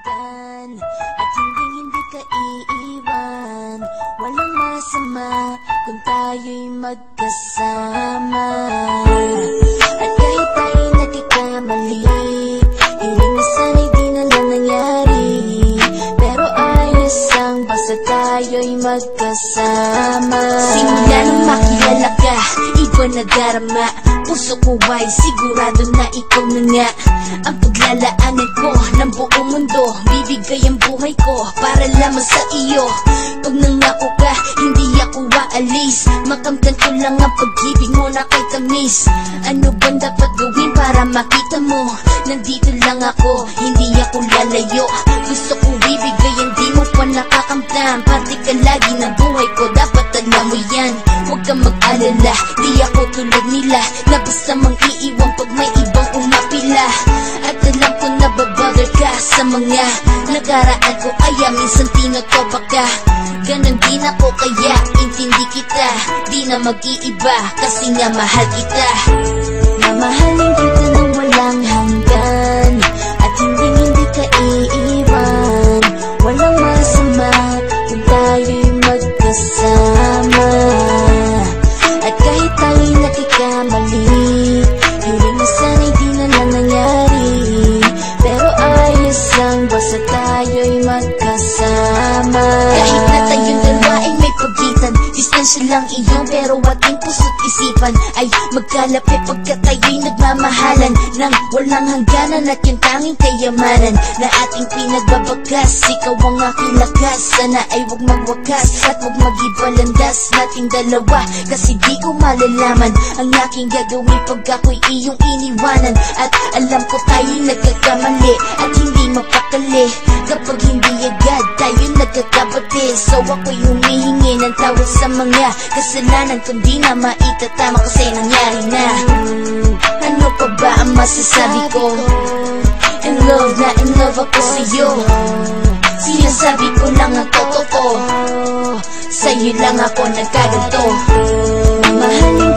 hanggan at hindi ka iiwan. Walang masama kung tayo'y magkasama. At kahit tayo'y nagkakamali, hiling na sana'y di na lang nangyari. Pero ayos lang basta tayo'y magkasama. Simula nang makilala ka, iba na darama. Puso ko ay sigurado na ikaw na nga ang paglalaanan ko ng buong mundo. Bibigay ang buhay ko para lamang sa iyo. Pag nangako ka, hindi ako aalis. Makamtan ko lang ang pag-ibig mo na kay tamis. Ano bang dapat gawin para makita mo? Nandito lang ako, hindi ako lalayo. Gusto ko bibigay ang di mo pa nakakamtan. Parte ka lagi ng buhay ko, dapat alam mo yan. Huwag kang mag-alala, di ako tulad nila na basta mang iiwan pag may ibang umapila. At alam ko na babother ka sa mga nakaraan ko, kaya minsan tinotopa ka. Ganon din ako kaya intindi kita. Di na mag-iiba kasi nga mahal kita. Mamahalin kita nang walang hanggan at hindi ka iiwan. Walang masama kung tayo'y magkasama. At kahit tayo'y nagkakamali, hiling na sana'y di na lang nangyari. Pero ayos lang basta tayo'y magkasama. Kahit na tayong dalawa ay may pagitan, distansya lang iyon pero ating puso't isipan ay magkalapit pagkat tayo'y nagmamahalan ng walang hangganan. At yung tanging kayamanan na ating pinagbabagas, ikaw ang aking lakas. Sana ay huwag magwakas at huwag mag-ibalandas nating dalawa, kasi di ko malalaman ang aking gagawin pag ako'y iyong iniwanan. At alam ko tayo'y nagkakamali at hindi mapakali kapag hindi agad tayo'y nagkakabati. So ako'y humihingi ng tawad sa mga kasalanan kung di na maitatama kasi nangyari na. Ano pa ba ang masasabi ko? In love na in love ako sa'yo. Sinasabi ko lang ang totoo, sa'yo lang ako nagkaganto. Mamahalin